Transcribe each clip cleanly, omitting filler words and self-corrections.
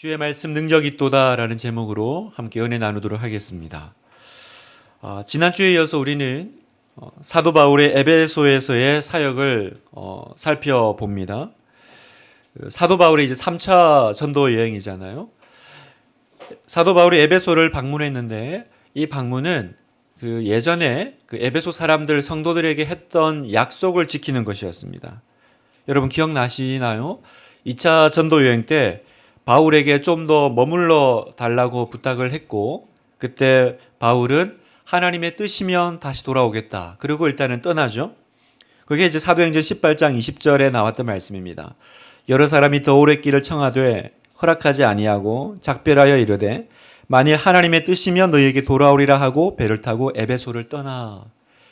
주의 말씀 능력이 있도다라는 제목으로 함께 은혜 나누도록 하겠습니다. 지난주에 이어서 우리는 사도 바울의 에베소에서의 사역을 살펴봅니다. 사도 바울의 이제 3차 전도 여행이잖아요. 사도 바울이 에베소를 방문했는데 이 방문은 그 예전에 그 에베소 사람들 성도들에게 했던 약속을 지키는 것이었습니다. 여러분 기억나시나요? 2차 전도 여행 때 바울에게 좀 더 머물러 달라고 부탁을 했고, 그때 바울은 하나님의 뜻이면 다시 돌아오겠다. 그리고 일단은 떠나죠. 그게 이제 사도행전 18장 20절에 나왔던 말씀입니다. 여러 사람이 더 오래 길을 청하되 허락하지 아니하고 작별하여 이르되 만일 하나님의 뜻이면 너희에게 돌아오리라 하고 배를 타고 에베소를 떠나.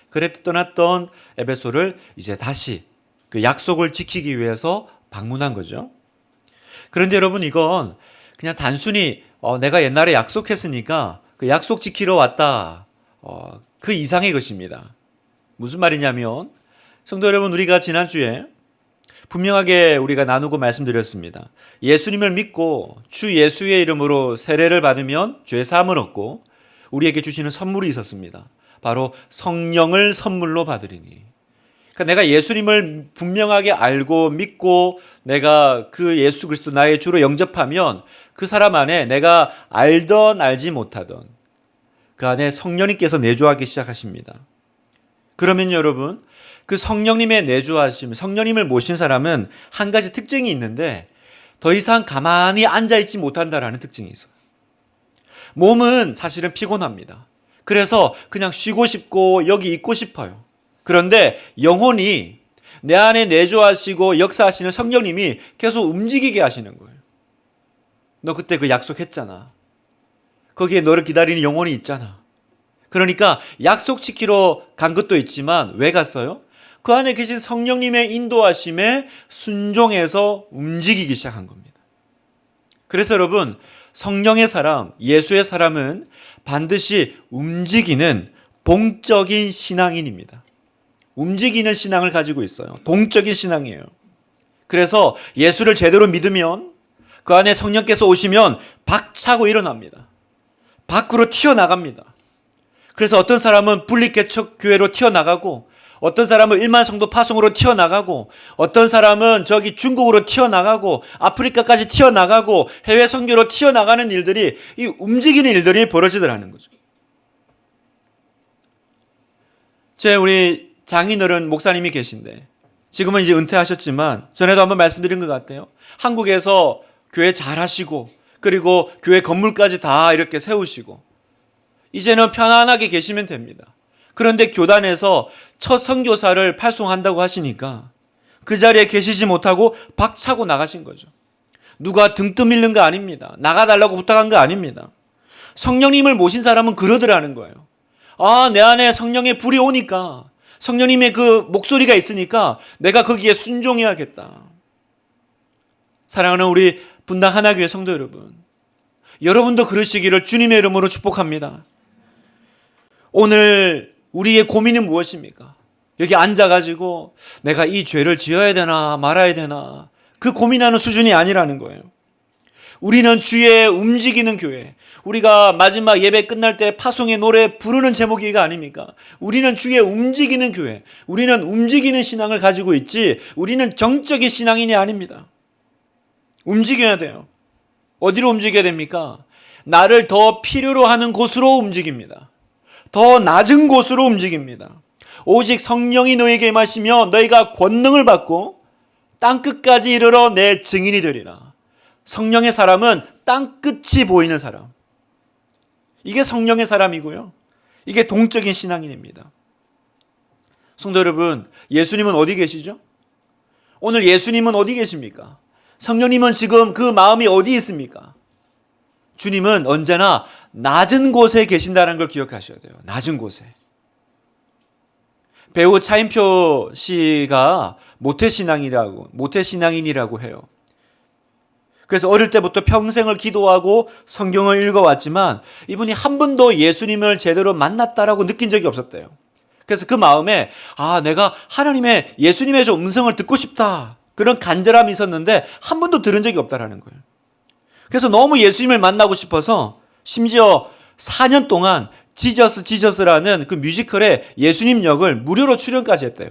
그랬 떠났던 에베소를 이제 다시 그 약속을 지키기 위해서 방문한 거죠. 그런데 여러분 이건 그냥 단순히 내가 옛날에 약속했으니까 그 약속 지키러 왔다. 그 이상의 것입니다. 무슨 말이냐면 성도 여러분, 우리가 지난주에 분명하게 우리가 나누고 말씀드렸습니다. 예수님을 믿고 주 예수의 이름으로 세례를 받으면 죄 사함을 얻고 우리에게 주시는 선물이 있었습니다. 바로 성령을 선물로 받으리니. 그러니까 내가 예수님을 분명하게 알고 믿고 내가 그 예수 그리스도 나의 주로 영접하면 그 사람 안에 내가 알던 알지 못하던 그 안에 성령님께서 내주하기 시작하십니다. 그러면 여러분, 그 성령님의 내주하심, 성령님을 모신 사람은 한 가지 특징이 있는데 더 이상 가만히 앉아있지 못한다라는 특징이 있어요. 몸은 사실은 피곤합니다. 그래서 그냥 쉬고 싶고 여기 있고 싶어요. 그런데 영혼이 내 안에 내주하시고 역사하시는 성령님이 계속 움직이게 하시는 거예요. 너 그때 그 약속했잖아. 거기에 너를 기다리는 영혼이 있잖아. 그러니까 약속 지키러 간 것도 있지만 왜 갔어요? 그 안에 계신 성령님의 인도하심에 순종해서 움직이기 시작한 겁니다. 그래서 여러분, 성령의 사람, 예수의 사람은 반드시 움직이는 동적인 신앙인입니다. 움직이는 신앙을 가지고 있어요. 동적인 신앙이에요. 그래서 예수를 제대로 믿으면 그 안에 성령께서 오시면 박차고 일어납니다. 밖으로 튀어나갑니다. 그래서 어떤 사람은 분리개척교회로 튀어나가고 어떤 사람은 일만 성도 파송으로 튀어나가고 어떤 사람은 저기 중국으로 튀어나가고 아프리카까지 튀어나가고 해외 선교로 튀어나가는 일들이, 이 움직이는 일들이 벌어지더라는 거죠. 우리 장인어른 목사님이 계신데 지금은 이제 은퇴하셨지만 전에도 한번 말씀드린 것 같아요. 한국에서 교회 잘하시고 그리고 교회 건물까지 다 이렇게 세우시고 이제는 편안하게 계시면 됩니다. 그런데 교단에서 첫 선교사를 파송한다고 하시니까 그 자리에 계시지 못하고 박차고 나가신 거죠. 누가 등 떠밀는 거 아닙니다. 나가달라고 부탁한 거 아닙니다. 성령님을 모신 사람은 그러더라는 거예요. 내 안에 성령의 불이 오니까, 성령님의 그 목소리가 있으니까 내가 거기에 순종해야겠다. 사랑하는 우리 분당 하나교회 성도 여러분, 여러분도 그러시기를 주님의 이름으로 축복합니다. 오늘 우리의 고민은 무엇입니까? 여기 앉아가지고 내가 이 죄를 지어야 되나 말아야 되나 그 고민하는 수준이 아니라는 거예요. 우리는 주의 움직이는 교회, 우리가 마지막 예배 끝날 때 파송의 노래 부르는 제목이가 아닙니까? 우리는 주의 움직이는 교회, 우리는 움직이는 신앙을 가지고 있지 우리는 정적인 신앙인이 아닙니다. 움직여야 돼요. 어디로 움직여야 됩니까? 나를 더 필요로 하는 곳으로 움직입니다. 더 낮은 곳으로 움직입니다. 오직 성령이 너에게 임하시며 너희가 권능을 받고 땅끝까지 이르러 내 증인이 되리라. 성령의 사람은 땅끝이 보이는 사람. 이게 성령의 사람이고요. 이게 동적인 신앙인입니다. 성도 여러분, 예수님은 어디 계시죠? 오늘 예수님은 어디 계십니까? 성령님은 지금 그 마음이 어디 있습니까? 주님은 언제나 낮은 곳에 계신다는 걸 기억하셔야 돼요. 낮은 곳에. 배우 차인표 씨가 모태신앙인이라고 해요. 그래서 어릴 때부터 평생을 기도하고 성경을 읽어왔지만 이분이 한 번도 예수님을 제대로 만났다라고 느낀 적이 없었대요. 그래서 그 마음에 내가 하나님의 예수님의 좀 음성을 듣고 싶다. 그런 간절함이 있었는데 한 번도 들은 적이 없다라는 거예요. 그래서 너무 예수님을 만나고 싶어서 심지어 4년 동안 지저스라는 그 뮤지컬에 예수님 역을 무료로 출연까지 했대요.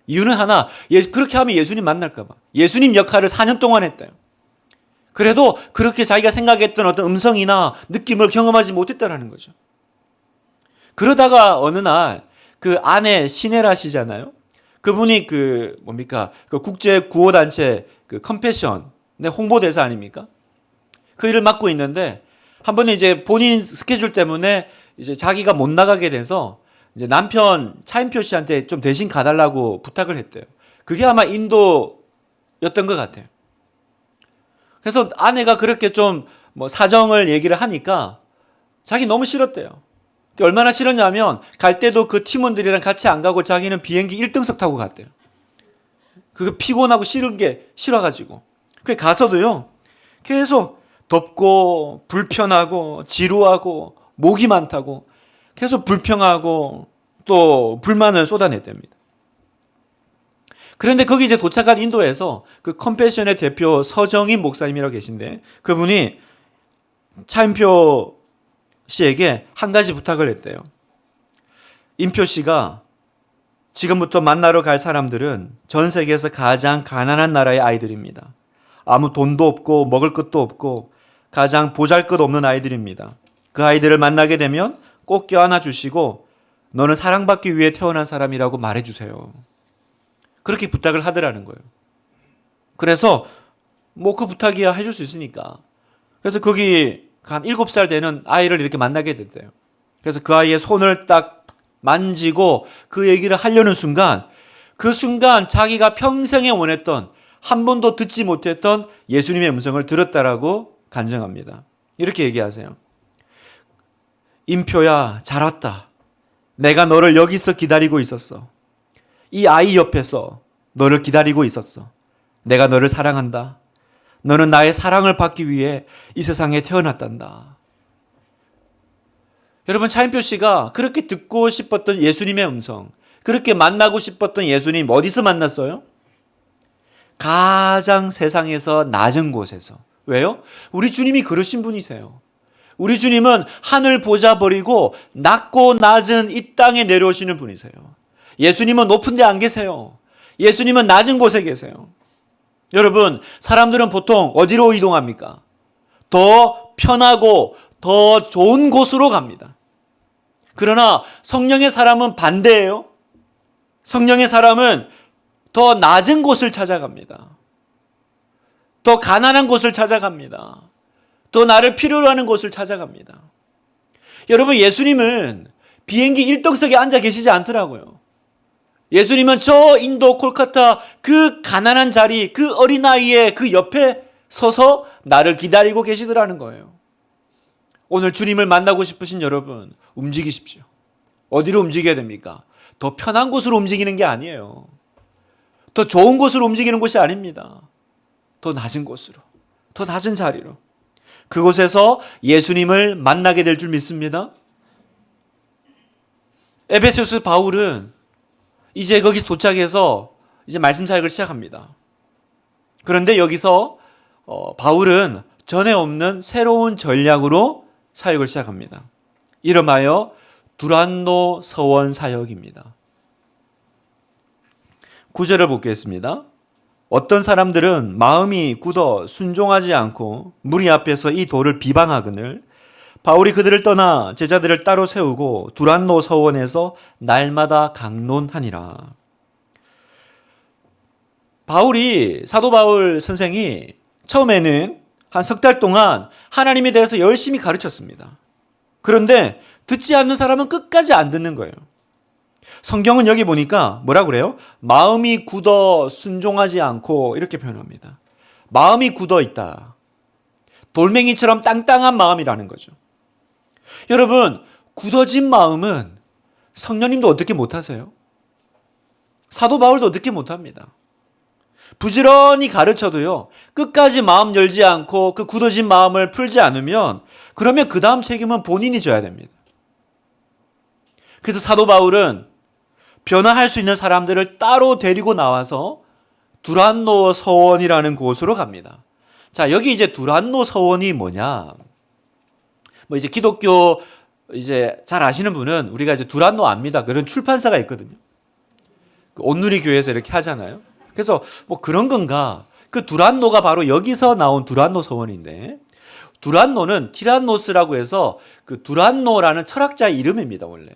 이유는 하나, 그렇게 하면 예수님 만날까 봐. 예수님 역할을 4년 동안 했대요. 그래도 그렇게 자기가 생각했던 어떤 음성이나 느낌을 경험하지 못했다라는 거죠. 그러다가 어느 날 그 아내 시네라 씨잖아요. 그분이 그 국제 구호 단체 그 컴패션의 홍보대사 아닙니까? 그 일을 맡고 있는데 한 번은 이제 본인 스케줄 때문에 이제 자기가 못 나가게 돼서 이제 남편 차인표 씨한테 좀 대신 가달라고 부탁을 했대요. 그게 아마 인도였던 것 같아요. 그래서 아내가 그렇게 좀 사정을 얘기를 하니까 자기 너무 싫었대요. 얼마나 싫었냐면 갈 때도 그 팀원들이랑 같이 안 가고 자기는 비행기 1등석 타고 갔대요. 그거 피곤하고 싫은 게 싫어가지고. 그 가서도요 계속 덥고 불편하고 지루하고 목이 많다고 계속 불평하고 또 불만을 쏟아냈답니다. 그런데 거기 이제 도착한 인도에서 그 컴패션의 대표 서정인 목사님이라고 계신데 그분이 차인표 씨에게 한 가지 부탁을 했대요. 인표 씨가 지금부터 만나러 갈 사람들은 전 세계에서 가장 가난한 나라의 아이들입니다. 아무 돈도 없고 먹을 것도 없고 가장 보잘것없는 아이들입니다. 그 아이들을 만나게 되면 꼭 껴안아 주시고 너는 사랑받기 위해 태어난 사람이라고 말해주세요. 그렇게 부탁을 하더라는 거예요. 그래서 그 부탁이야 해줄 수 있으니까. 그래서 거기 한 7살 되는 아이를 이렇게 만나게 됐대요. 그래서 그 아이의 손을 딱 만지고 그 얘기를 하려는 순간 그 순간 자기가 평생에 원했던 한 번도 듣지 못했던 예수님의 음성을 들었다라고 간증합니다. 이렇게 얘기하세요. 인표야, 잘 왔다. 내가 너를 여기서 기다리고 있었어. 이 아이 옆에서 너를 기다리고 있었어. 내가 너를 사랑한다. 너는 나의 사랑을 받기 위해 이 세상에 태어났단다. 여러분, 차인표 씨가 그렇게 듣고 싶었던 예수님의 음성, 그렇게 만나고 싶었던 예수님 어디서 만났어요? 가장 세상에서 낮은 곳에서. 왜요? 우리 주님이 그러신 분이세요. 우리 주님은 하늘 보좌 버리고 낮고 낮은 이 땅에 내려오시는 분이세요. 예수님은 높은 데 안 계세요. 예수님은 낮은 곳에 계세요. 여러분, 사람들은 보통 어디로 이동합니까? 더 편하고 더 좋은 곳으로 갑니다. 그러나 성령의 사람은 반대예요. 성령의 사람은 더 낮은 곳을 찾아갑니다. 더 가난한 곳을 찾아갑니다. 더 나를 필요로 하는 곳을 찾아갑니다. 여러분, 예수님은 비행기 1등석에 앉아 계시지 않더라고요. 예수님은 저 인도 콜카타 그 가난한 자리, 그 어린아이의 그 옆에 서서 나를 기다리고 계시더라는 거예요. 오늘 주님을 만나고 싶으신 여러분, 움직이십시오. 어디로 움직여야 됩니까? 더 편한 곳으로 움직이는 게 아니에요. 더 좋은 곳으로 움직이는 곳이 아닙니다. 더 낮은 곳으로, 더 낮은 자리로. 그곳에서 예수님을 만나게 될 줄 믿습니다. 에베소서 바울은 이제 거기서 도착해서 이제 말씀 사역을 시작합니다. 그런데 여기서 바울은 전에 없는 새로운 전략으로 사역을 시작합니다. 이름하여 두란노 서원 사역입니다. 9절을 보겠습니다. 어떤 사람들은 마음이 굳어 순종하지 않고 무리 앞에서 이 도를 비방하거늘 바울이 그들을 떠나 제자들을 따로 세우고 두란노 서원에서 날마다 강론하니라. 사도 바울 선생이 처음에는 한 3달 동안 하나님에 대해서 열심히 가르쳤습니다. 그런데 듣지 않는 사람은 끝까지 안 듣는 거예요. 성경은 여기 보니까 뭐라 그래요? 마음이 굳어 순종하지 않고 이렇게 표현합니다. 마음이 굳어 있다. 돌멩이처럼 땅땅한 마음이라는 거죠. 여러분, 굳어진 마음은 성령님도 어떻게 못하세요? 사도 바울도 어떻게 못합니다. 부지런히 가르쳐도요, 끝까지 마음 열지 않고 그 굳어진 마음을 풀지 않으면 그러면 그 다음 책임은 본인이 져야 됩니다. 그래서 사도 바울은 변화할 수 있는 사람들을 따로 데리고 나와서 두란노 서원이라는 곳으로 갑니다. 자, 여기 이제 두란노 서원이 뭐냐? 뭐 이제 기독교 이제 잘 아시는 분은 우리가 이제 두란노 압니다. 그런 출판사가 있거든요. 온누리 교회에서 이렇게 하잖아요. 그래서 뭐 그런 건가? 그 두란노가 바로 여기서 나온 두란노 서원인데, 두란노는 티란노스라고 해서 그 두란노라는 철학자의 이름입니다, 원래.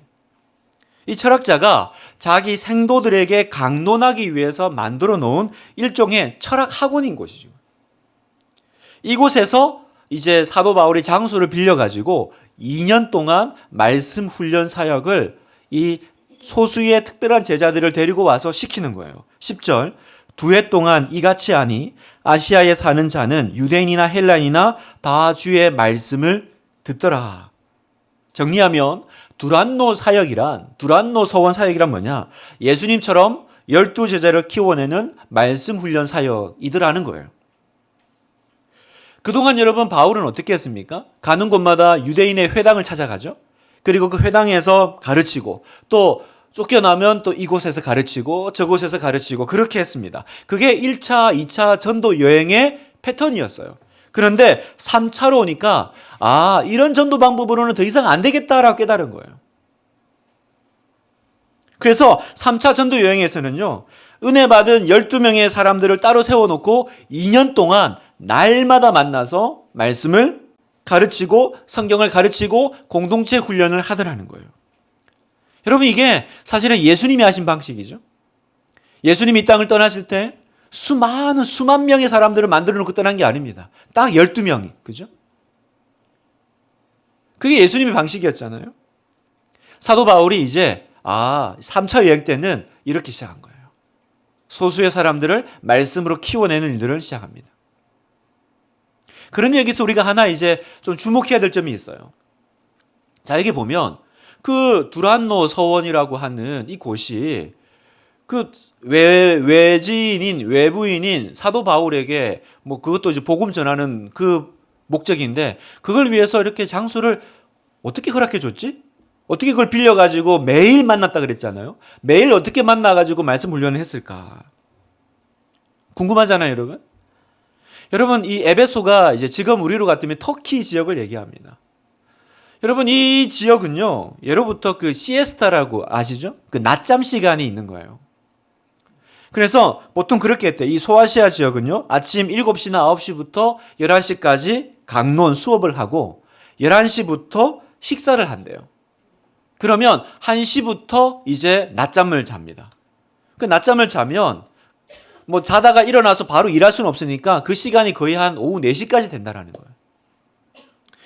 이 철학자가 자기 생도들에게 강론하기 위해서 만들어 놓은 일종의 철학 학원인 곳이죠. 이곳에서 이제 사도 바울이 장소를 빌려가지고 2년 동안 말씀 훈련 사역을 이 소수의 특별한 제자들을 데리고 와서 시키는 거예요. 10절, 2해 동안 이같이 하니 아시아에 사는 자는 유대인이나 헬라인이나 다 주의 말씀을 듣더라. 정리하면 두란노 사역이란, 두란노 서원 사역이란 뭐냐? 예수님처럼 12제자를 키워내는 말씀 훈련 사역이더라는 거예요. 그동안 여러분 바울은 어떻게 했습니까? 가는 곳마다 유대인의 회당을 찾아가죠. 그리고 그 회당에서 가르치고, 또 쫓겨나면 또 이곳에서 가르치고 저곳에서 가르치고 그렇게 했습니다. 그게 1차, 2차 전도 여행의 패턴이었어요. 그런데 3차로 오니까 이런 전도 방법으로는 더 이상 안 되겠다라고 깨달은 거예요. 그래서 3차 전도 여행에서는요, 은혜 받은 12명의 사람들을 따로 세워놓고 2년 동안 날마다 만나서 말씀을 가르치고 성경을 가르치고 공동체 훈련을 하더라는 거예요. 여러분, 이게 사실은 예수님이 하신 방식이죠. 예수님이 이 땅을 떠나실 때 수만 명의 사람들을 만들어 놓고 떠난 게 아닙니다. 딱 12명이. 그죠? 그게 예수님의 방식이었잖아요. 사도 바울이 이제 3차 여행 때는 이렇게 시작한 거예요. 소수의 사람들을 말씀으로 키워내는 일들을 시작합니다. 그런 여기서 우리가 하나 이제 좀 주목해야 될 점이 있어요. 자, 여기 보면 그 두란노 서원이라고 하는 이 곳이 그 외부인인 사도 바울에게 뭐 그것도 이제 복음 전하는 그 목적인데, 그걸 위해서 이렇게 장소를 어떻게 허락해 줬지? 어떻게 그걸 빌려가지고 매일 만났다 그랬잖아요. 매일 어떻게 만나가지고 말씀 훈련을 했을까? 궁금하잖아요, 여러분. 여러분, 이 에베소가 이제 지금 우리로 같으면 터키 지역을 얘기합니다. 여러분, 이 지역은요, 예로부터 그 시에스타라고 아시죠? 그 낮잠 시간이 있는 거예요. 그래서 보통 그렇게 했대요. 이 소아시아 지역은요, 아침 7시나 9시부터 11시까지 강론 수업을 하고 11시부터 식사를 한대요. 그러면 1시부터 이제 낮잠을 잡니다. 그 낮잠을 자면 뭐 자다가 일어나서 바로 일할 수는 없으니까 그 시간이 거의 한 오후 4시까지 된다라는 거예요.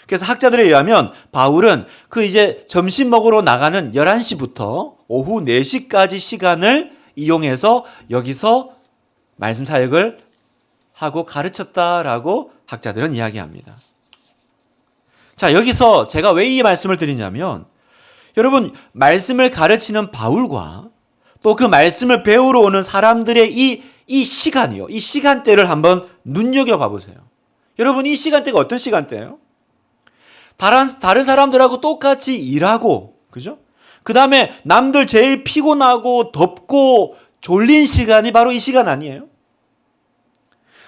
그래서 학자들에 의하면 바울은 그 이제 점심 먹으러 나가는 11시부터 오후 4시까지 시간을 이용해서 여기서 말씀 사역을 하고 가르쳤다라고 학자들은 이야기합니다. 자, 여기서 제가 왜 이 말씀을 드리냐면, 여러분, 말씀을 가르치는 바울과 또 그 말씀을 배우러 오는 사람들의 이 시간이요, 이 시간대를 한번 눈여겨봐 보세요. 여러분, 이 시간대가 어떤 시간대예요? 다른 사람들하고 똑같이 일하고, 그죠? 그 다음에 남들 제일 피곤하고 덥고 졸린 시간이 바로 이 시간 아니에요?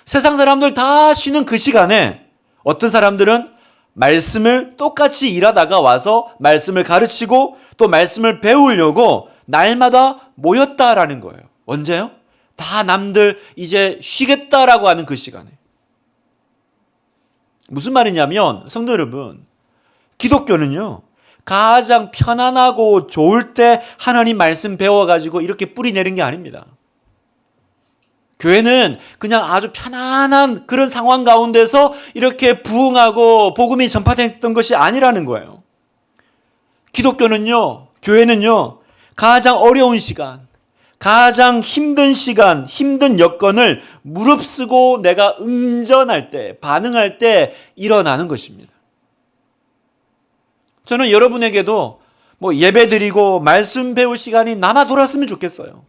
세상 사람들 다 쉬는 그 시간에 어떤 사람들은 말씀을 똑같이 일하다가 와서 말씀을 가르치고 또 말씀을 배우려고 날마다 모였다라는 거예요. 언제요? 다 남들 이제 쉬겠다라고 하는 그 시간에. 무슨 말이냐면, 성도 여러분, 기독교는요, 가장 편안하고 좋을 때 하나님 말씀 배워가지고 이렇게 뿌리 내린 게 아닙니다. 교회는 그냥 아주 편안한 그런 상황 가운데서 이렇게 부흥하고 복음이 전파됐던 것이 아니라는 거예요. 기독교는요, 교회는요, 가장 어려운 시간, 가장 힘든 시간, 힘든 여건을 무릅쓰고 내가 응전할 때, 반응할 때 일어나는 것입니다. 저는 여러분에게도 뭐 예배 드리고 말씀 배울 시간이 남아 돌았으면 좋겠어요.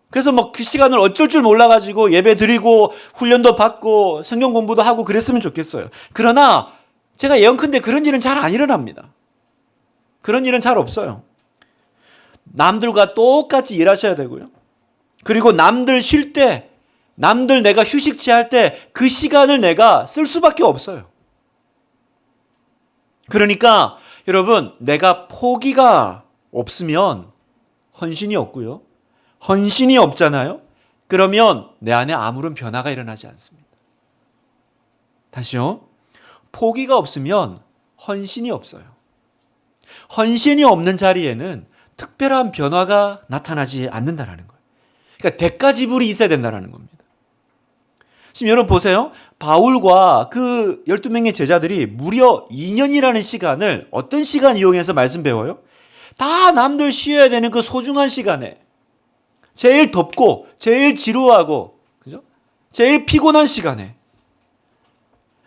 그래서 뭐 그 시간을 어쩔 줄 몰라가지고 예배 드리고 훈련도 받고 성경 공부도 하고 그랬으면 좋겠어요. 그러나 제가 예언컨대 그런 일은 잘 안 일어납니다. 그런 일은 잘 없어요. 남들과 똑같이 일하셔야 되고요. 그리고 남들 쉴 때 남들 내가 휴식 취할 때 그 시간을 내가 쓸 수밖에 없어요. 그러니까 여러분, 내가 포기가 없으면 헌신이 없고요. 헌신이 없잖아요. 그러면 내 안에 아무런 변화가 일어나지 않습니다. 다시요. 포기가 없으면 헌신이 없어요. 헌신이 없는 자리에는 특별한 변화가 나타나지 않는다는 거예요. 그러니까 대가 지불이 있어야 된다는 겁니다. 지금 여러분 보세요. 바울과 그 12명의 제자들이 무려 2년이라는 시간을 어떤 시간 이용해서 말씀 배워요? 다 남들 쉬어야 되는 그 소중한 시간에 제일 덥고 제일 지루하고 그죠? 제일 피곤한 시간에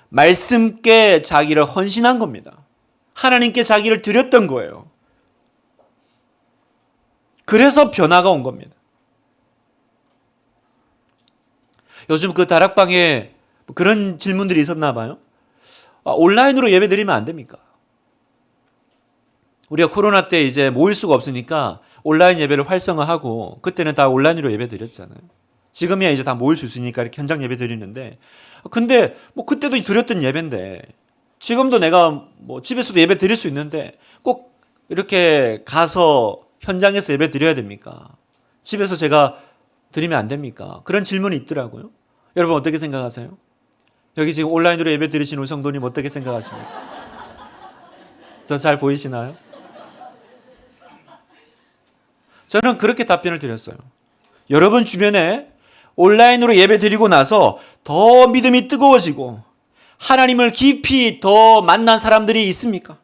말씀께 자기를 헌신한 겁니다. 하나님께 자기를 드렸던 거예요. 그래서 변화가 온 겁니다. 요즘 그 다락방에 그런 질문들이 있었나 봐요. 온라인으로 예배 드리면 안 됩니까? 우리가 코로나 때 이제 모일 수가 없으니까 온라인 예배를 활성화하고 그때는 다 온라인으로 예배 드렸잖아요. 지금이야 이제 다 모일 수 있으니까 이렇게 현장 예배 드리는데 근데 뭐 그때도 드렸던 예배인데 지금도 내가 뭐 집에서도 예배 드릴 수 있는데 꼭 이렇게 가서 현장에서 예배 드려야 됩니까? 집에서 제가 드리면 안 됩니까? 그런 질문이 있더라고요. 여러분 어떻게 생각하세요? 여기 지금 온라인으로 예배 드리신 우리 성도님 어떻게 생각하십니까? 저 잘 보이시나요? 저는 그렇게 답변을 드렸어요. 여러분 주변에 온라인으로 예배 드리고 나서 더 믿음이 뜨거워지고 하나님을 깊이 더 만난 사람들이 있습니까?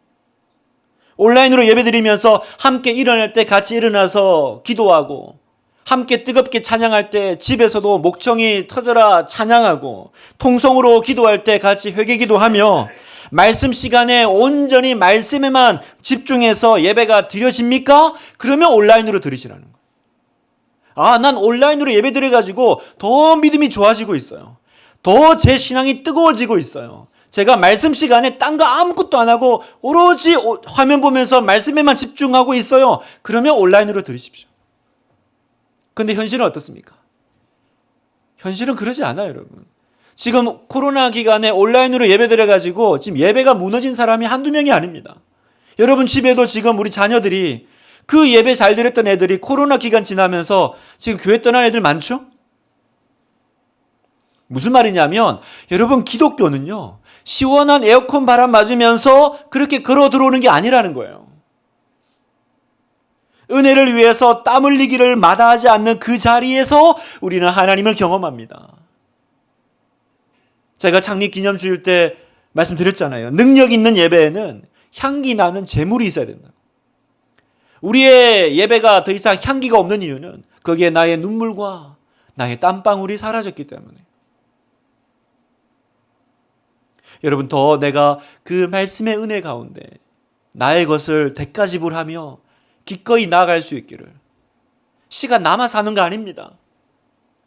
온라인으로 예배 드리면서 함께 일어날 때 같이 일어나서 기도하고 함께 뜨겁게 찬양할 때 집에서도 목청이 터져라 찬양하고 통성으로 기도할 때 같이 회개기도하며 말씀 시간에 온전히 말씀에만 집중해서 예배가 드려집니까? 그러면 온라인으로 드리시라는 거예요. 난 온라인으로 예배 드려가지고 더 믿음이 좋아지고 있어요. 더 제 신앙이 뜨거워지고 있어요. 제가 말씀 시간에 딴 거 아무것도 안 하고 오로지 화면 보면서 말씀에만 집중하고 있어요. 그러면 온라인으로 들으십시오. 근데 현실은 어떻습니까? 현실은 그러지 않아요, 여러분. 지금 코로나 기간에 온라인으로 예배 드려가지고 지금 예배가 무너진 사람이 한두 명이 아닙니다. 여러분 집에도 지금 우리 자녀들이 그 예배 잘 드렸던 애들이 코로나 기간 지나면서 지금 교회 떠난 애들 많죠? 무슨 말이냐면 여러분 기독교는요 시원한 에어컨 바람 맞으면서 그렇게 걸어 들어오는 게 아니라는 거예요. 은혜를 위해서 땀 흘리기를 마다하지 않는 그 자리에서 우리는 하나님을 경험합니다. 제가 창립 기념주일 때 말씀드렸잖아요. 능력 있는 예배에는 향기 나는 제물이 있어야 된다. 우리의 예배가 더 이상 향기가 없는 이유는 거기에 나의 눈물과 나의 땀방울이 사라졌기 때문에. 여러분 더 내가 그 말씀의 은혜 가운데 나의 것을 대가 지불하며 기꺼이 나아갈 수 있기를. 시간 남아 사는 거 아닙니다.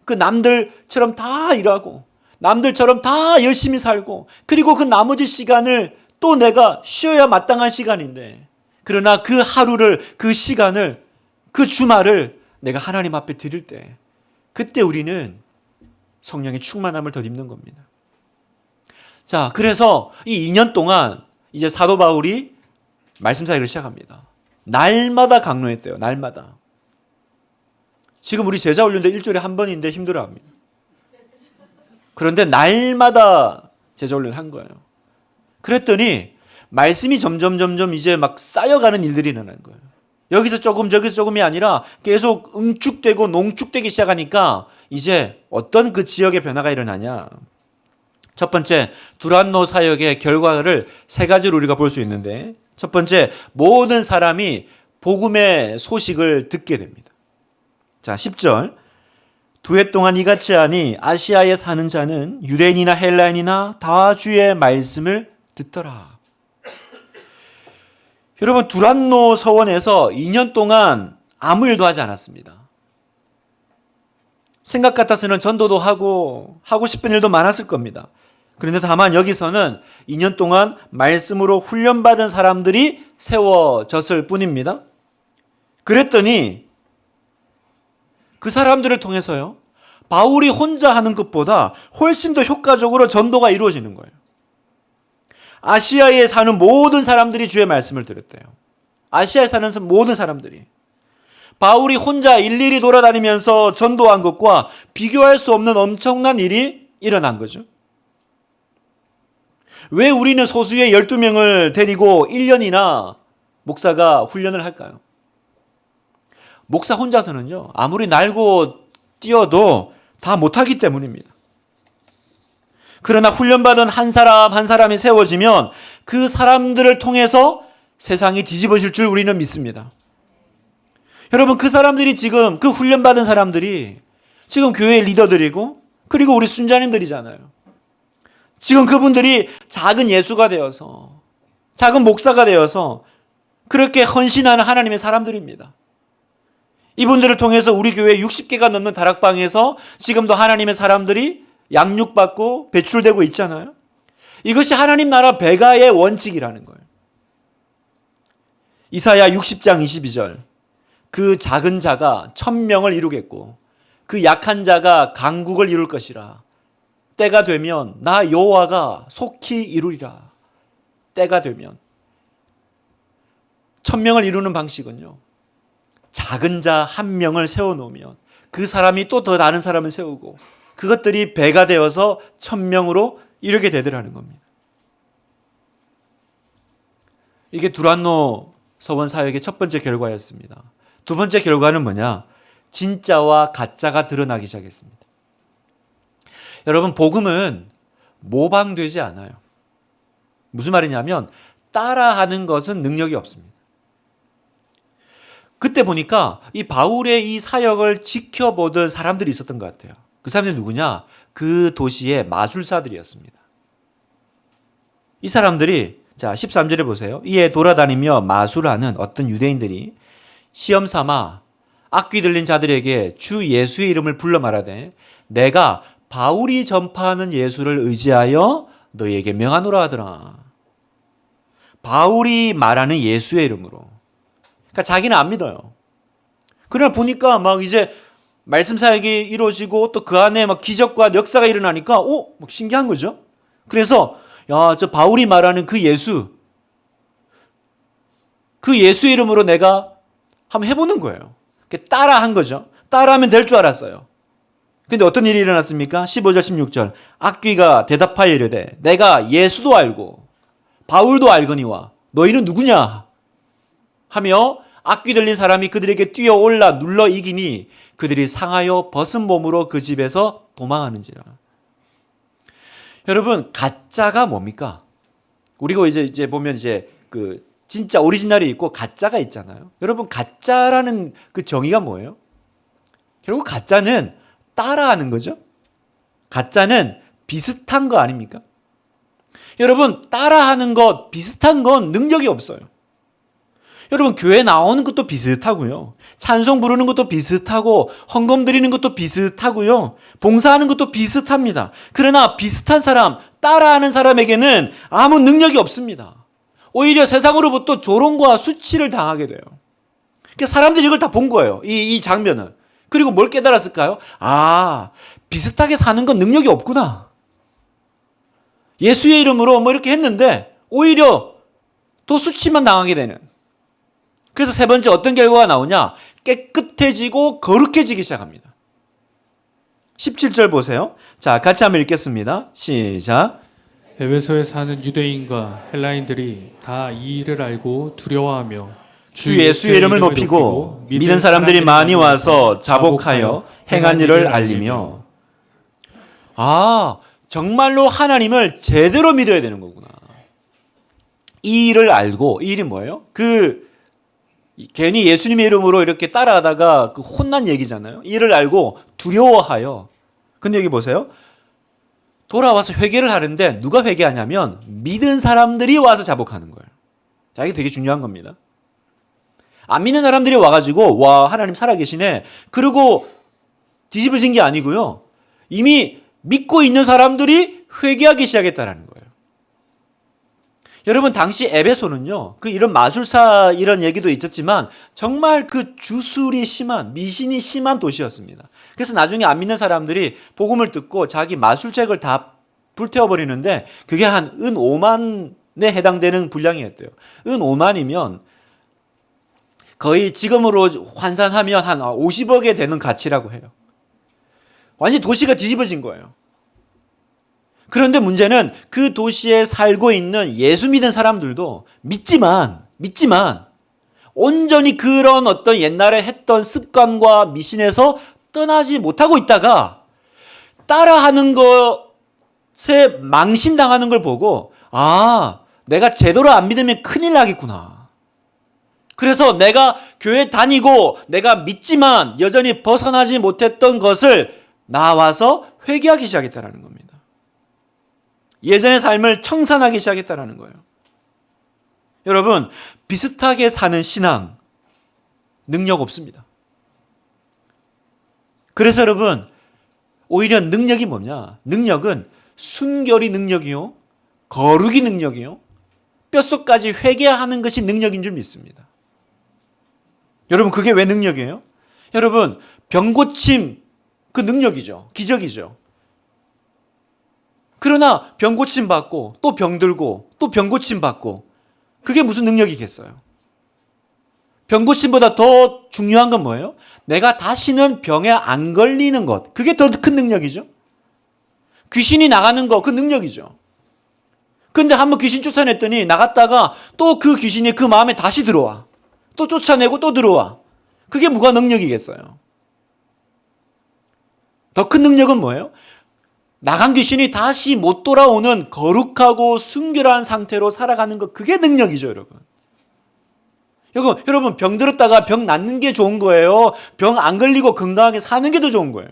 그 남들처럼 다 일하고 남들처럼 다 열심히 살고 그리고 그 나머지 시간을 또 내가 쉬어야 마땅한 시간인데 그러나 그 하루를 그 시간을 그 주말을 내가 하나님 앞에 드릴 때 그때 우리는 성령의 충만함을 덧입는 겁니다. 자, 그래서 이 2년 동안 이제 사도 바울이 말씀 사역을 시작합니다. 날마다 강론했대요. 날마다. 지금 우리 제자 훈련도 일주일에 한 번인데 힘들어합니다. 그런데 날마다 제자 훈련을 한 거예요. 그랬더니 말씀이 점점 이제 막 쌓여가는 일들이 일어나는 거예요. 여기서 조금 저기서 조금이 아니라 계속 응축되고 농축되기 시작하니까 이제 어떤 그 지역의 변화가 일어나냐. 첫 번째, 두란노 사역의 결과를 세 가지로 우리가 볼 수 있는데 첫 번째, 모든 사람이 복음의 소식을 듣게 됩니다. 자, 10절. 2해 동안 이같이 하니 아시아에 사는 자는 유대인이나 헬라인이나 다 주의 말씀을 듣더라. 여러분, 두란노 서원에서 2년 동안 아무 일도 하지 않았습니다. 생각 같아서는 전도도 하고 싶은 일도 많았을 겁니다. 그런데 다만 여기서는 2년 동안 말씀으로 훈련받은 사람들이 세워졌을 뿐입니다. 그랬더니 그 사람들을 통해서요, 바울이 혼자 하는 것보다 훨씬 더 효과적으로 전도가 이루어지는 거예요. 아시아에 사는 모든 사람들이 주의 말씀을 들었대요. 아시아에 사는 모든 사람들이. 바울이 혼자 일일이 돌아다니면서 전도한 것과 비교할 수 없는 엄청난 일이 일어난 거죠. 왜 우리는 소수의 12명을 데리고 1년이나 목사가 훈련을 할까요? 목사 혼자서는요, 아무리 날고 뛰어도 다 못하기 때문입니다. 그러나 훈련받은 한 사람 한 사람이 세워지면 그 사람들을 통해서 세상이 뒤집어질 줄 우리는 믿습니다. 여러분, 그 사람들이 지금, 그 훈련받은 사람들이 지금 교회의 리더들이고, 그리고 우리 순자님들이잖아요. 지금 그분들이 작은 예수가 되어서, 작은 목사가 되어서 그렇게 헌신하는 하나님의 사람들입니다. 이분들을 통해서 우리 교회 60개가 넘는 다락방에서 지금도 하나님의 사람들이 양육받고 배출되고 있잖아요. 이것이 하나님 나라 배가의 원칙이라는 거예요. 이사야 60장 22절. 그 작은 자가 1000명을 이루겠고 그 약한 자가 강국을 이룰 것이라. 때가 되면 나 여호와가 속히 이루리라. 때가 되면. 1000명을 이루는 방식은요, 작은 자 한 명을 세워놓으면 그 사람이 또 더 다른 사람을 세우고 그것들이 배가 되어서 1000명으로 이르게 되더라는 겁니다. 이게 두란노 서원 사역의 첫 번째 결과였습니다. 두 번째 결과는 뭐냐? 진짜와 가짜가 드러나기 시작했습니다. 여러분, 복음은 모방되지 않아요. 무슨 말이냐면 따라하는 것은 능력이 없습니다. 그때 보니까 이 바울의 이 사역을 지켜보던 사람들이 있었던 것 같아요. 그 사람들이 누구냐? 그 도시의 마술사들이었습니다. 이 사람들이, 자 13절에 보세요. 이에 돌아다니며 마술하는 어떤 유대인들이 시험 삼아 악귀 들린 자들에게 주 예수의 이름을 불러 말하되 내가 바울이 전파하는 예수를 의지하여 너희에게 명하노라 하더라. 바울이 말하는 예수의 이름으로. 그러니까 자기는 안 믿어요. 그러나 보니까 막 이제 말씀 사역이 이루어지고 또 그 안에 막 기적과 역사가 일어나니까 막 신기한 거죠. 그래서 야, 저 바울이 말하는 그 예수, 그 예수의 이름으로 내가 한번 해보는 거예요. 따라한 거죠. 따라하면 될 줄 알았어요. 근데 어떤 일이 일어났습니까? 15절 16절. 악귀가 대답하여 이르되 내가 예수도 알고 바울도 알거니와 너희는 누구냐 하며 악귀 들린 사람이 그들에게 뛰어올라 눌러 이기니 그들이 상하여 벗은 몸으로 그 집에서 도망하는지라. 여러분, 가짜가 뭡니까? 우리가 이제 보면 이제 그 진짜 오리지널이 있고 가짜가 있잖아요. 여러분, 가짜라는 그 정의가 뭐예요? 결국 가짜는 따라하는 거죠. 가짜는 비슷한 거 아닙니까? 여러분, 따라하는 것, 비슷한 건 능력이 없어요. 여러분, 교회 나오는 것도 비슷하고요. 찬송 부르는 것도 비슷하고 헌금 드리는 것도 비슷하고요. 봉사하는 것도 비슷합니다. 그러나 비슷한 사람, 따라하는 사람에게는 아무 능력이 없습니다. 오히려 세상으로부터 조롱과 수치를 당하게 돼요. 그러니까 사람들이 이걸 다 본 거예요. 이 장면을. 그리고 뭘 깨달았을까요? 아, 비슷하게 사는 건 능력이 없구나. 예수의 이름으로 뭐 이렇게 했는데 오히려 더 수치만 당하게 되는. 그래서 세 번째 어떤 결과가 나오냐? 깨끗해지고 거룩해지기 시작합니다. 17절 보세요. 자, 같이 한번 읽겠습니다. 시작. 에베소에 사는 유대인과 헬라인들이 다 이 일을 알고 두려워하며 주 예수의 이름을 높이고 믿은 사람들이 많이 와서 자복하여 행한 일을 알리며. 아, 정말로 하나님을 제대로 믿어야 되는 거구나. 이 일을 알고, 이 일이 뭐예요? 괜히 예수님의 이름으로 이렇게 따라하다가 그 혼난 얘기잖아요. 이 일을 알고 두려워하여. 근데 여기 보세요. 돌아와서 회개를 하는데 누가 회개하냐면 믿은 사람들이 와서 자복하는 거예요. 자, 이게 되게 중요한 겁니다. 안 믿는 사람들이 와가지고 와, 하나님 살아계시네. 그리고 뒤집어진 게 아니고요. 이미 믿고 있는 사람들이 회개하기 시작했다는 거예요. 여러분 당시 에베소는요, 그 이런 마술사 이런 얘기도 있었지만 정말 그 주술이 심한, 미신이 심한 도시였습니다. 그래서 나중에 안 믿는 사람들이 복음을 듣고 자기 마술책을 다 불태워버리는데 그게 한 은 5만에 해당되는 분량이었대요. 은 5만이면 거의 지금으로 환산하면 한 50억에 되는 가치라고 해요. 완전히 도시가 뒤집어진 거예요. 그런데 문제는 그 도시에 살고 있는 예수 믿는 사람들도 믿지만 온전히 그런 어떤 옛날에 했던 습관과 미신에서 떠나지 못하고 있다가 따라하는 것에 망신당하는 걸 보고 내가 제대로 안 믿으면 큰일 나겠구나. 그래서 내가 교회 다니고 내가 믿지만 여전히 벗어나지 못했던 것을 나와서 회개하기 시작했다는 겁니다. 예전의 삶을 청산하기 시작했다는 거예요. 여러분, 비슷하게 사는 신앙 능력 없습니다. 그래서 여러분, 오히려 능력이 뭐냐? 능력은 순결이 능력이요, 거룩이 능력이요, 뼛속까지 회개하는 것이 능력인 줄 믿습니다. 여러분, 그게 왜 능력이에요? 여러분, 병고침 그 능력이죠. 기적이죠. 그러나 병고침 받고 또 병들고 또 병고침 받고 그게 무슨 능력이겠어요? 병고침보다 더 중요한 건 뭐예요? 내가 다시는 병에 안 걸리는 것. 그게 더 큰 능력이죠. 귀신이 나가는 거 그 능력이죠. 그런데 한번 귀신 쫓아냈더니 나갔다가 또 그 귀신이 그 마음에 다시 들어와. 또 쫓아내고 또 들어와. 그게 뭐가 능력이겠어요? 더 큰 능력은 뭐예요? 나간 귀신이 다시 못 돌아오는 거룩하고 순결한 상태로 살아가는 것, 그게 능력이죠, 여러분. 여러분, 병 들었다가 병 낫는 게 좋은 거예요? 병 안 걸리고 건강하게 사는 게 더 좋은 거예요?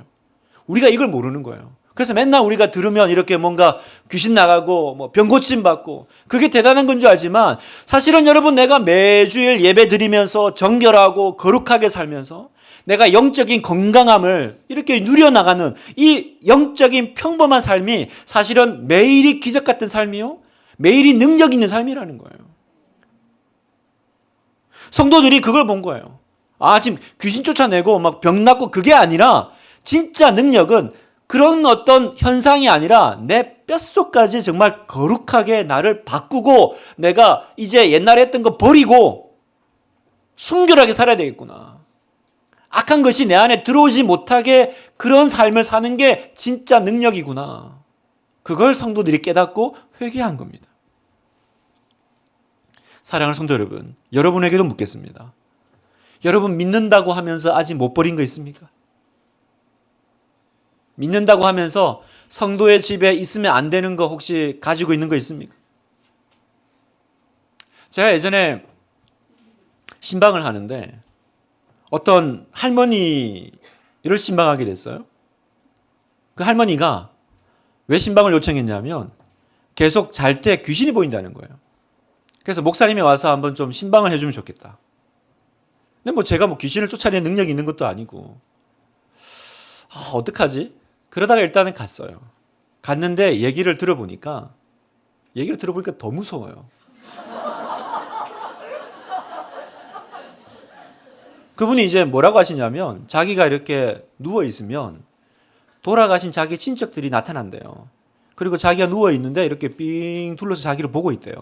우리가 이걸 모르는 거예요. 그래서 맨날 우리가 들으면 이렇게 뭔가 귀신 나가고 병 고침 받고 그게 대단한 건 줄 알지만 사실은 여러분, 내가 매주일 예배 드리면서 정결하고 거룩하게 살면서 내가 영적인 건강함을 이렇게 누려나가는 이 영적인 평범한 삶이 사실은 매일이 기적 같은 삶이요, 매일이 능력 있는 삶이라는 거예요. 성도들이 그걸 본 거예요. 지금 귀신 쫓아내고 막 병 낫고 그게 아니라 진짜 능력은 그런 어떤 현상이 아니라 내 뼛속까지 정말 거룩하게 나를 바꾸고 내가 이제 옛날에 했던 거 버리고 순결하게 살아야 되겠구나. 악한 것이 내 안에 들어오지 못하게 그런 삶을 사는 게 진짜 능력이구나. 그걸 성도들이 깨닫고 회개한 겁니다. 사랑하는 성도 여러분, 여러분에게도 묻겠습니다. 여러분 믿는다고 하면서 아직 못 버린 거 있습니까? 믿는다고 하면서 성도의 집에 있으면 안 되는 거 혹시 가지고 있는 거 있습니까? 제가 예전에 신방을 하는데 어떤 할머니를 신방하게 됐어요. 그 할머니가 왜 신방을 요청했냐면 계속 잘 때 귀신이 보인다는 거예요. 그래서 목사님이 와서 한번 좀 신방을 해주면 좋겠다. 근데 제가 귀신을 쫓아내는 능력이 있는 것도 아니고 어떡하지? 그러다가 일단은 갔어요. 갔는데 얘기를 들어보니까 더 무서워요. 그분이 이제 뭐라고 하시냐면 자기가 이렇게 누워있으면 돌아가신 자기 친척들이 나타난대요. 그리고 자기가 누워있는데 이렇게 삥 둘러서 자기를 보고 있대요.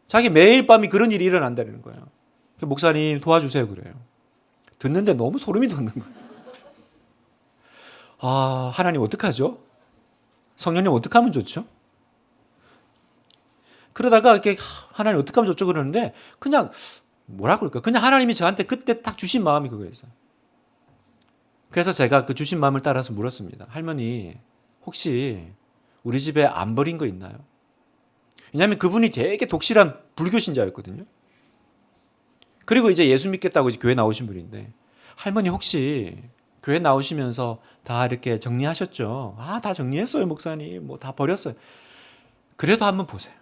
자기 매일 밤이 그런 일이 일어난다는 거예요. 목사님 도와주세요 그래요. 듣는데 너무 소름이 돋는 거예요. 하나님 어떡하죠? 성령님 어떡하면 좋죠? 그러다가 이렇게 하나님 어떡하면 좋죠 그러는데 그냥 뭐라 그럴까? 그냥 하나님이 저한테 그때 딱 주신 마음이 그거였어요. 그래서 제가 그 주신 마음을 따라서 물었습니다. 할머니, 혹시 우리 집에 안 버린 거 있나요? 왜냐하면 그분이 되게 독실한 불교 신자였거든요. 그리고 이제 예수 믿겠다고 이제 교회 나오신 분인데, 할머니 혹시 교회 나오시면서 다 이렇게 정리하셨죠? 다 정리했어요, 목사님. 다 버렸어요. 그래도 한번 보세요.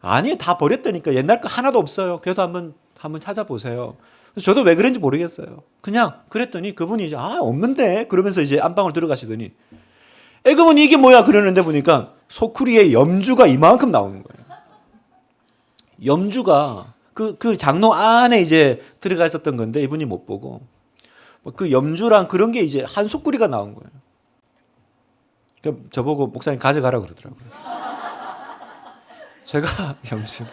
아니, 다 버렸다니까. 옛날 거 하나도 없어요. 그래도 한번 찾아보세요. 저도 왜 그런지 모르겠어요. 그냥 그랬더니 그분이 이제 없는데 그러면서 이제 안방을 들어가시더니 그러면 이게 뭐야 그러는데 보니까 소쿠리에 염주가 이만큼 나오는 거예요. 염주가 그 장로 안에 이제 들어가 있었던 건데 이분이 못 보고 그 염주랑 그런 게 이제 한 소쿠리가 나온 거예요. 그러니까 저보고 목사님 가져가라 그러더라고요. 제가 염주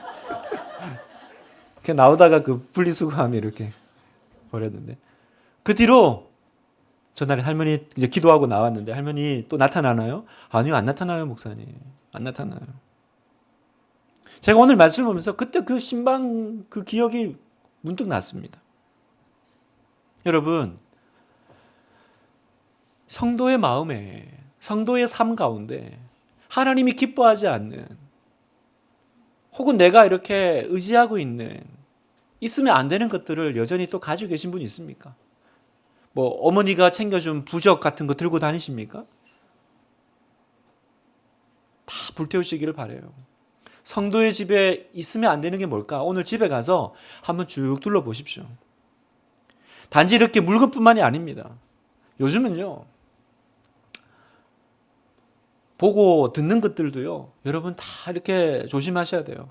그냥 나오다가 그 분리수거함에 이렇게 버렸는데 그 뒤로 전날에 할머니 이제 기도하고 나왔는데 할머니 또 나타나나요? 아니요, 안 나타나요, 목사님. 안 나타나요. 제가 오늘 말씀을 보면서 그때 그 신방 그 기억이 문득 났습니다. 여러분, 성도의 마음에, 성도의 삶 가운데 하나님이 기뻐하지 않는 혹은 내가 이렇게 의지하고 있으면 안 되는 것들을 여전히 또 가지고 계신 분이 있습니까? 뭐 어머니가 챙겨준 부적 같은 거 들고 다니십니까? 다 불태우시기를 바라요. 성도의 집에 있으면 안 되는 게 뭘까? 오늘 집에 가서 한번 쭉 둘러보십시오. 단지 이렇게 물건뿐만이 아닙니다. 요즘은요, 보고 듣는 것들도요, 여러분 다 이렇게 조심하셔야 돼요.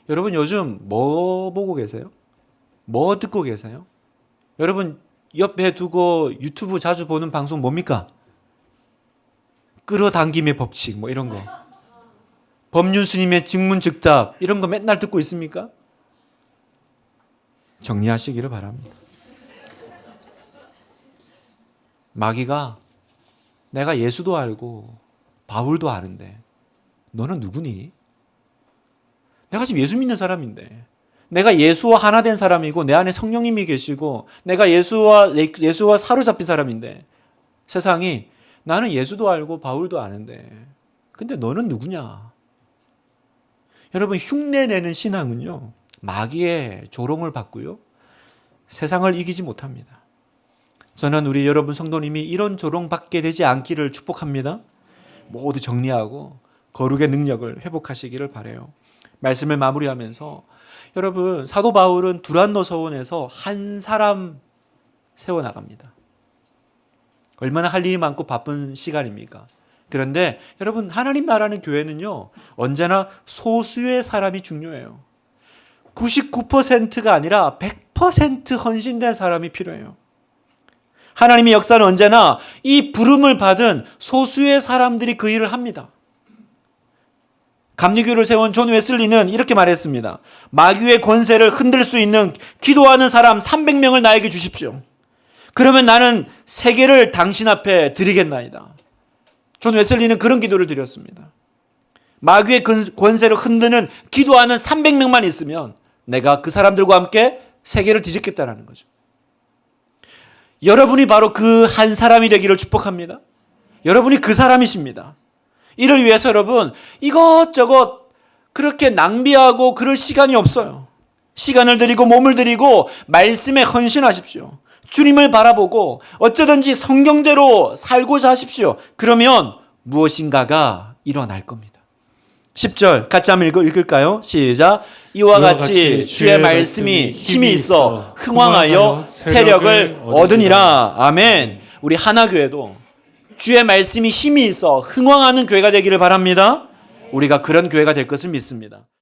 여러분 요즘 뭐 보고 계세요? 뭐 듣고 계세요? 여러분 옆에 두고 유튜브 자주 보는 방송 뭡니까? 끌어당김의 법칙 뭐 이런 거. 법륜 스님의 증문즉답 이런 거 맨날 듣고 있습니까? 정리하시기를 바랍니다. 마귀가 내가 예수도 알고 바울도 아는데 너는 누구니? 내가 지금 예수 믿는 사람인데 내가 예수와 하나 된 사람이고 내 안에 성령님이 계시고 내가 예수와 사로잡힌 사람인데 세상이 나는 예수도 알고 바울도 아는데 근데 너는 누구냐? 여러분 흉내내는 신앙은요 마귀의 조롱을 받고요 세상을 이기지 못합니다. 저는 우리 여러분 성도님이 이런 조롱받게 되지 않기를 축복합니다. 모두 정리하고 거룩의 능력을 회복하시기를 바라요. 말씀을 마무리하면서 여러분 사도 바울은 두란노 서원에서 한 사람 세워나갑니다. 얼마나 할 일이 많고 바쁜 시간입니까? 그런데 여러분 하나님 나라는 교회는요 언제나 소수의 사람이 중요해요. 99%가 아니라 100% 헌신된 사람이 필요해요. 하나님의 역사는 언제나 이 부름을 받은 소수의 사람들이 그 일을 합니다. 감리교를 세운 존 웨슬리는 이렇게 말했습니다. 마귀의 권세를 흔들 수 있는 기도하는 사람 300명을 나에게 주십시오. 그러면 나는 세계를 당신 앞에 드리겠나이다. 존 웨슬리는 그런 기도를 드렸습니다. 마귀의 권세를 흔드는 기도하는 300명만 있으면 내가 그 사람들과 함께 세계를 뒤집겠다라는 거죠. 여러분이 바로 그 한 사람이 되기를 축복합니다. 여러분이 그 사람이십니다. 이를 위해서 여러분 이것저것 그렇게 낭비하고 그럴 시간이 없어요. 시간을 들이고 몸을 들이고 말씀에 헌신하십시오. 주님을 바라보고 어쩌든지 성경대로 살고자 하십시오. 그러면 무엇인가가 일어날 겁니다. 10절 같이 한번 읽을까요? 시작. 이와 같이 주의 말씀이 힘이 있어 흥왕하여 세력을 얻으니라. 아멘. 우리 하나교회도 주의 말씀이 힘이 있어 흥왕하는 교회가 되기를 바랍니다. 우리가 그런 교회가 될 것을 믿습니다.